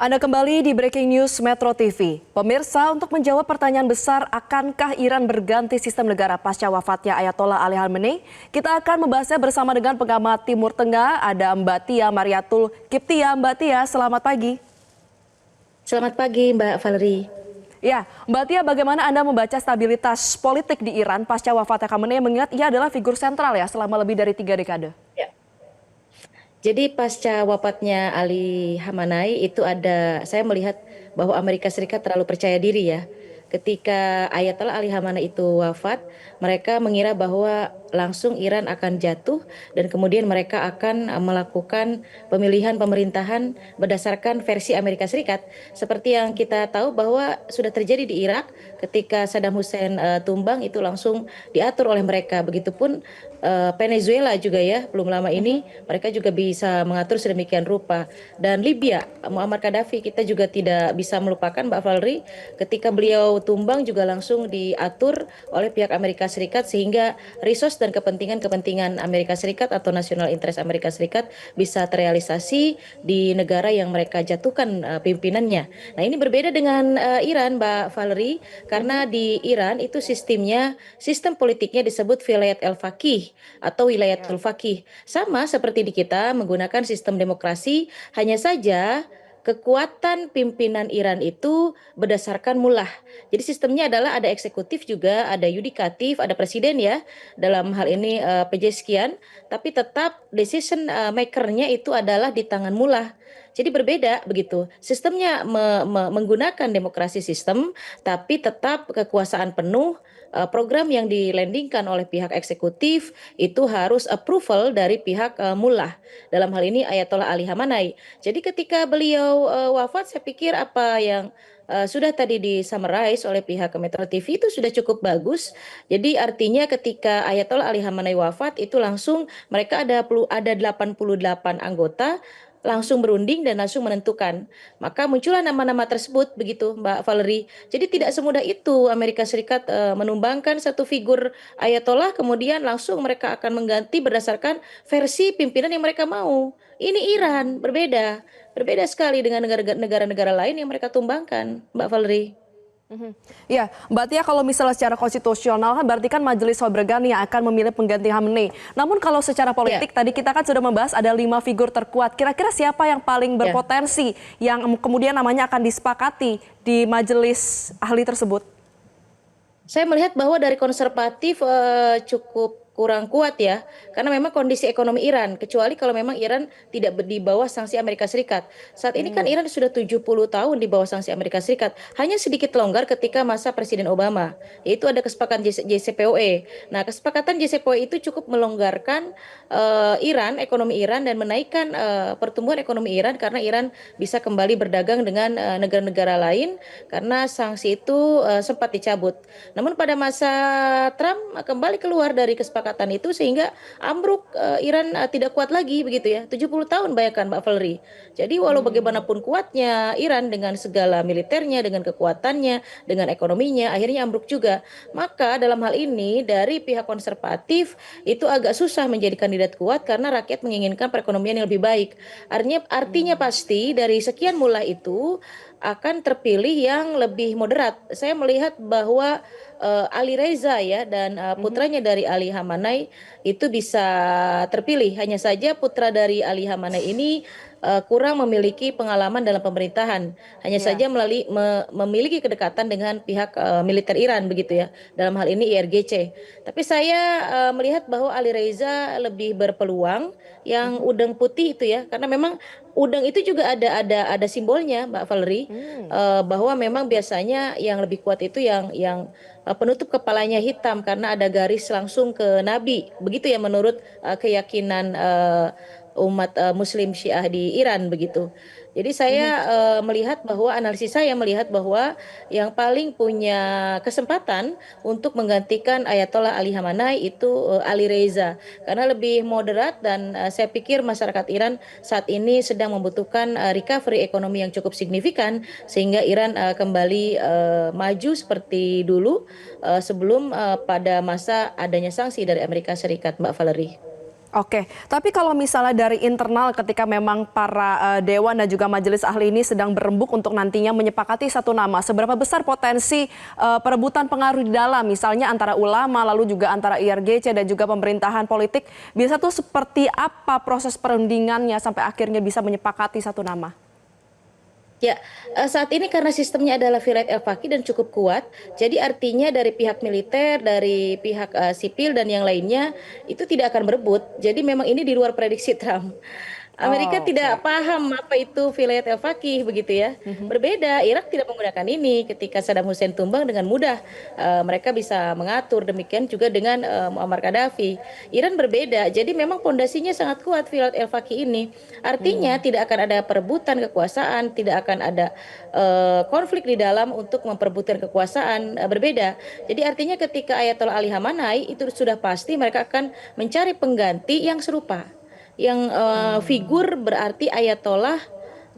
Anda kembali di Breaking News Metro TV. Pemirsa, untuk menjawab pertanyaan besar, akankah Iran berganti sistem negara pasca wafatnya Ayatollah Ali Khamenei? Kita akan membahasnya bersama dengan pengamat Timur Tengah, ada Mbak Tia Mariatul Kiptia. Mbak Tia, selamat pagi. Selamat pagi, Mbak Valerie. Ya, Mbak Tia, bagaimana Anda membaca stabilitas politik di Iran pasca wafatnya Khamenei, mengingat ia adalah figur sentral ya selama lebih dari 3 dekade? Ya. Jadi pasca wafatnya Ali Khamenei itu saya melihat bahwa Amerika Serikat terlalu percaya diri ya. Ketika Ayatollah Ali Khamenei itu wafat, mereka mengira bahwa langsung Iran akan jatuh dan kemudian mereka akan melakukan pemilihan pemerintahan berdasarkan versi Amerika Serikat. Seperti yang kita tahu bahwa sudah terjadi di Irak ketika Saddam Hussein tumbang, itu langsung diatur oleh mereka. Begitupun Venezuela juga ya, belum lama ini mereka juga bisa mengatur sedemikian rupa. Dan Libya, Muammar Gaddafi, kita juga tidak bisa melupakan Mbak Valerie, ketika beliau tumbang juga langsung diatur oleh pihak Amerika Serikat sehingga resource dan kepentingan Amerika Serikat atau national interest Amerika Serikat bisa terrealisasi di negara yang mereka jatuhkan pimpinannya. Nah, ini berbeda dengan Iran, Mbak Valerie, karena di Iran itu sistem politiknya disebut Vilayat al-Faqih atau Wilayatul Faqih. Sama seperti di kita menggunakan sistem demokrasi, hanya saja kekuatan pimpinan Iran itu berdasarkan mullah. Jadi sistemnya adalah ada eksekutif juga, ada yudikatif, ada presiden ya. Dalam hal ini Pezeskian, tapi tetap decision makernya itu adalah di tangan mullah. Jadi berbeda begitu. Sistemnya menggunakan demokrasi sistem, tapi tetap kekuasaan penuh. Program yang dilandingkan oleh pihak eksekutif itu harus approval dari pihak mullah. Dalam hal ini Ayatollah Ali Khamenei. Jadi ketika beliau wafat, saya pikir apa yang sudah tadi di-summarize oleh pihak Metro TV itu sudah cukup bagus. Jadi artinya ketika Ayatollah Ali Khamenei wafat, itu langsung mereka ada 88 anggota langsung berunding dan langsung menentukan. Maka muncullah nama-nama tersebut begitu, Mbak Valerie. Jadi tidak semudah itu Amerika Serikat menumbangkan satu figur Ayatollah kemudian langsung mereka akan mengganti berdasarkan versi pimpinan yang mereka mau. Ini Iran, berbeda. Berbeda sekali dengan negara-negara lain yang mereka tumbangkan, Mbak Valerie. Ya, Mbak Tia, kalau misalnya secara konstitusional kan berarti kan Majelis Wabergani yang akan memilih pengganti Khamenei. Namun kalau secara politik tadi kita kan sudah membahas ada 5 figur terkuat. Kira-kira siapa yang paling berpotensi yang kemudian namanya akan disepakati di majelis ahli tersebut? Saya melihat bahwa dari konservatif cukup kurang kuat ya, karena memang kondisi ekonomi Iran, kecuali kalau memang Iran tidak di bawah sanksi Amerika Serikat. Saat ini kan Iran sudah 70 tahun di bawah sanksi Amerika Serikat, hanya sedikit longgar ketika masa Presiden Obama, yaitu ada kesepakatan JCPOA. Nah, kesepakatan JCPOA itu cukup melonggarkan Iran, ekonomi Iran, dan menaikkan pertumbuhan ekonomi Iran karena Iran bisa kembali berdagang dengan negara-negara lain karena sanksi itu sempat dicabut. Namun pada masa Trump kembali keluar dari kesepakatan itu sehingga ambruk, Iran tidak kuat lagi begitu ya. 70 tahun bayangkan Mbak Valerie. Jadi walau bagaimanapun kuatnya Iran dengan segala militernya, dengan kekuatannya, dengan ekonominya, akhirnya ambruk juga. Maka dalam hal ini dari pihak konservatif itu agak susah menjadi kandidat kuat karena rakyat menginginkan perekonomian yang lebih baik. Artinya pasti dari sekian mulai itu akan terpilih yang lebih moderat. Saya melihat bahwa Ali Reza ya dan putranya dari Ali Khamenei itu bisa terpilih. Hanya saja putra dari Ali Khamenei ini kurang memiliki pengalaman dalam pemerintahan. Hanya saja memiliki kedekatan dengan pihak militer Iran begitu ya. Dalam hal ini IRGC. Tapi saya melihat bahwa Ali Reza lebih berpeluang yang udang putih itu ya, karena memang udang itu juga ada simbolnya, Mbak Valerie, bahwa memang biasanya yang lebih kuat itu yang penutup kepalanya hitam karena ada garis langsung ke Nabi. Begitu ya menurut keyakinan umat Muslim Syiah di Iran begitu. Jadi saya melihat bahwa analisis saya melihat bahwa yang paling punya kesempatan untuk menggantikan Ayatollah Ali Khamenei itu Ali Reza karena lebih moderat dan saya pikir masyarakat Iran saat ini sedang membutuhkan recovery ekonomi yang cukup signifikan sehingga Iran kembali maju seperti dulu sebelum pada masa adanya sanksi dari Amerika Serikat, Mbak Valerie. Oke, tapi kalau misalnya dari internal ketika memang para dewan dan juga majelis ahli ini sedang berembuk untuk nantinya menyepakati satu nama, seberapa besar potensi perebutan pengaruh di dalam, misalnya antara ulama, lalu juga antara IRGC dan juga pemerintahan politik, biasa tuh seperti apa proses perundingannya sampai akhirnya bisa menyepakati satu nama? Ya, saat ini karena sistemnya adalah vilayat al-faqih dan cukup kuat, jadi artinya dari pihak militer, dari pihak sipil dan yang lainnya itu tidak akan berebut. Jadi memang ini di luar prediksi Trump. Amerika Oh, tidak oke. paham apa itu vilayat al-faqih begitu ya. Berbeda, Irak tidak menggunakan ini. Ketika Saddam Hussein tumbang dengan mudah mereka bisa mengatur, demikian juga dengan Muammar Gaddafi. Iran berbeda, jadi memang pondasinya sangat kuat vilayat al-faqih ini. Artinya tidak akan ada perebutan kekuasaan, tidak akan ada konflik di dalam untuk memperebutkan kekuasaan, berbeda. Jadi artinya ketika Ayatollah Ali Khamenei itu sudah pasti mereka akan mencari pengganti yang serupa, yang figur berarti Ayatollah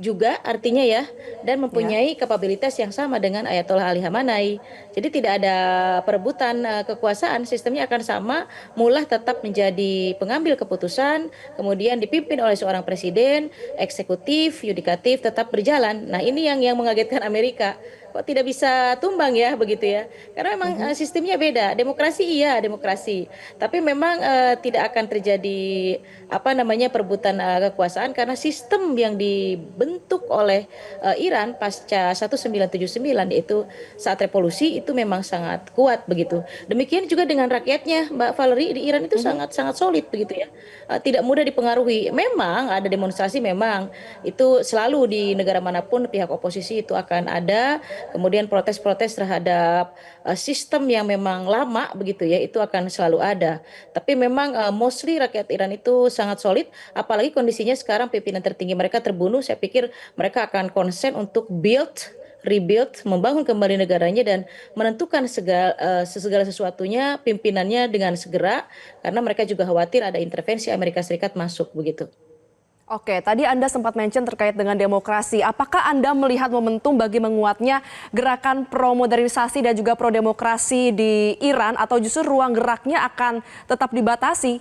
juga artinya ya, dan Ya. mempunyai kapabilitas yang sama dengan Ayatollah Ali Khamenei. Jadi tidak ada perebutan kekuasaan, sistemnya akan sama. Mullah tetap menjadi pengambil keputusan, kemudian dipimpin oleh seorang presiden, eksekutif, yudikatif tetap berjalan. Nah ini yang mengagetkan Amerika. Kok tidak bisa tumbang ya begitu ya? Karena memang sistemnya beda. Demokrasi iya demokrasi, tapi memang tidak akan terjadi apa namanya perebutan kekuasaan karena sistem yang dibentuk oleh Iran pasca 1979 yaitu saat revolusi itu memang sangat kuat begitu. Demikian juga dengan rakyatnya Mbak Valerie, di Iran itu sangat sangat solid begitu ya. Tidak mudah dipengaruhi. Memang ada demonstrasi, memang itu selalu di negara manapun pihak oposisi itu akan ada, kemudian protes-protes terhadap sistem yang memang lama begitu ya, itu akan selalu ada. Tapi memang mostly rakyat Iran itu sangat solid, apalagi kondisinya sekarang pimpinan tertinggi mereka terbunuh. Saya pikir mereka akan konsen untuk rebuild, membangun kembali negaranya dan menentukan segala sesuatunya pimpinannya dengan segera, karena mereka juga khawatir ada intervensi Amerika Serikat masuk begitu. Oke, tadi Anda sempat mention terkait dengan demokrasi. Apakah Anda melihat momentum bagi menguatnya gerakan pro-modernisasi dan juga pro-demokrasi di Iran atau justru ruang geraknya akan tetap dibatasi?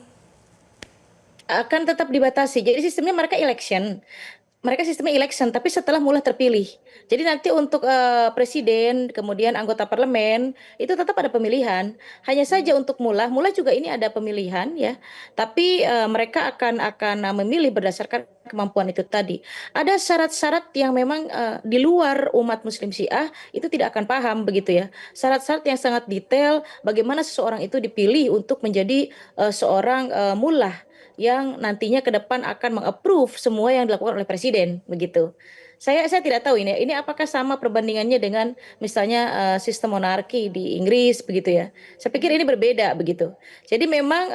Akan tetap dibatasi. Jadi sistemnya mereka election. Mereka sistemnya election, tapi setelah Mullah terpilih. Jadi nanti untuk presiden, kemudian anggota parlemen, itu tetap ada pemilihan. Hanya saja untuk Mullah juga ini ada pemilihan ya. Tapi mereka akan memilih berdasarkan kemampuan itu tadi. Ada syarat-syarat yang memang di luar umat Muslim Syiah itu tidak akan paham begitu ya. Syarat-syarat yang sangat detail bagaimana seseorang itu dipilih untuk menjadi seorang mullah yang nantinya ke depan akan meng-approve semua yang dilakukan oleh presiden begitu. Saya tidak tahu ini apakah sama perbandingannya dengan misalnya sistem monarki di Inggris begitu ya. Saya pikir ini berbeda begitu. Jadi memang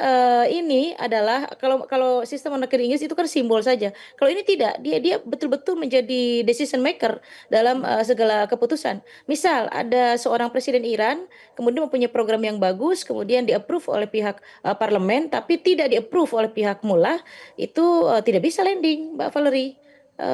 ini adalah kalau kalau sistem monarki di Inggris itu kan simbol saja. Kalau ini tidak, dia betul-betul menjadi decision maker dalam segala keputusan. Misal ada seorang presiden Iran kemudian mempunyai program yang bagus, kemudian di-approve oleh pihak parlemen, tapi tidak di-approve oleh pihak mullah, itu tidak bisa landing, Mbak Valerie,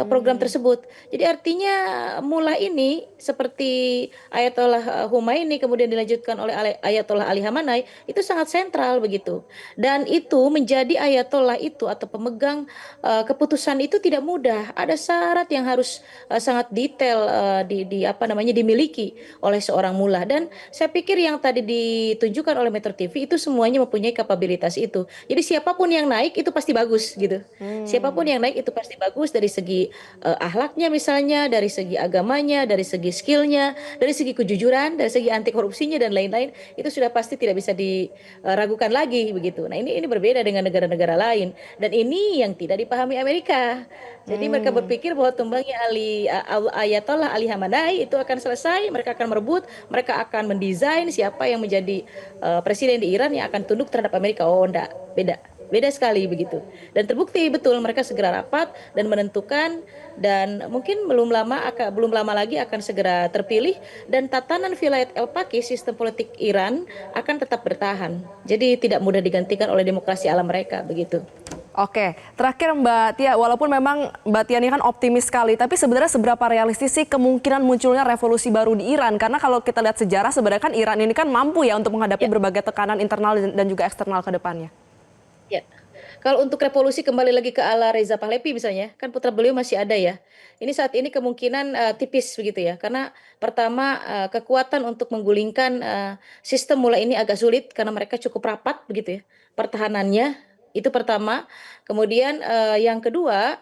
program tersebut. Jadi artinya mullah ini seperti Ayatollah Khomeini kemudian dilanjutkan oleh Ayatollah Ali Khamenei itu sangat sentral begitu. Dan itu menjadi ayatollah itu atau pemegang keputusan itu tidak mudah. Ada syarat yang harus sangat detail di apa namanya dimiliki oleh seorang mullah. Dan saya pikir yang tadi ditunjukkan oleh Metro TV itu semuanya mempunyai kapabilitas itu. Jadi siapapun yang naik itu pasti bagus gitu. Siapapun yang naik itu pasti bagus dari segi akhlaknya misalnya, dari segi agamanya, dari segi skillnya, dari segi kejujuran, dari segi anti korupsinya dan lain-lain, itu sudah pasti tidak bisa diragukan lagi begitu. Nah ini berbeda dengan negara-negara lain dan ini yang tidak dipahami Amerika. Jadi mereka berpikir bahwa tumbangnya Ayatollah Ali Khamenei itu akan selesai, mereka akan merebut, mereka akan mendesain siapa yang menjadi presiden di Iran yang akan tunduk terhadap Amerika. Oh enggak, beda sekali begitu. Dan terbukti betul mereka segera rapat dan menentukan, dan mungkin belum lama lagi akan segera terpilih, dan tatanan vilayat al-faqih sistem politik Iran akan tetap bertahan. Jadi tidak mudah digantikan oleh demokrasi ala mereka begitu. Oke, terakhir Mbak Tia, walaupun memang Mbak Tia ini kan optimis sekali, tapi sebenarnya seberapa realistis sih kemungkinan munculnya revolusi baru di Iran? Karena kalau kita lihat sejarah, sebenarnya kan Iran ini kan mampu ya untuk menghadapi berbagai tekanan internal dan juga eksternal ke depannya. Ya, Kalau untuk revolusi kembali lagi ke ala Reza Pahlavi misalnya, kan putra beliau masih ada ya. Ini saat ini kemungkinan tipis begitu ya, karena pertama kekuatan untuk menggulingkan sistem mulai ini agak sulit karena mereka cukup rapat begitu ya, pertahanannya itu pertama. Kemudian yang kedua,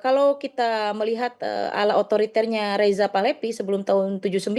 kalau kita melihat ala otoriternya Reza Pahlavi sebelum tahun 79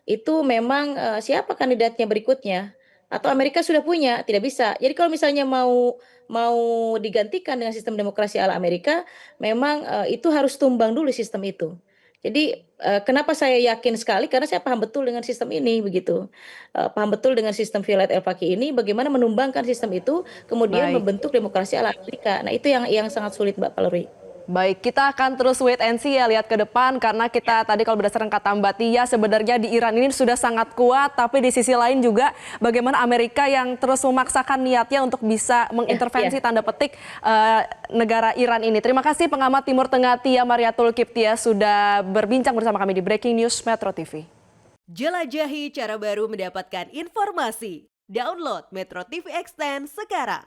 itu memang siapa kandidatnya berikutnya atau Amerika sudah punya, tidak bisa. Jadi kalau misalnya mau mau digantikan dengan sistem demokrasi ala Amerika, memang itu harus tumbang dulu sistem itu. Jadi kenapa saya yakin sekali karena saya paham betul dengan sistem ini begitu. Paham betul dengan sistem Violette El Faki ini bagaimana menumbangkan sistem itu kemudian Baik. membentuk demokrasi ala Amerika. Nah, itu yang sangat sulit Mbak Valerie. Baik, kita akan terus wait and see ya, lihat ke depan karena kita tadi kalau berdasarkan kata Mbak Tia sebenarnya di Iran ini sudah sangat kuat, tapi di sisi lain juga bagaimana Amerika yang terus memaksakan niatnya untuk bisa mengintervensi Ya. tanda petik negara Iran ini. Terima kasih pengamat Timur Tengah Tia Mariatul Kiptia sudah berbincang bersama kami di Breaking News Metro TV. Jelajahi cara baru mendapatkan informasi. Download Metro TV Extend sekarang.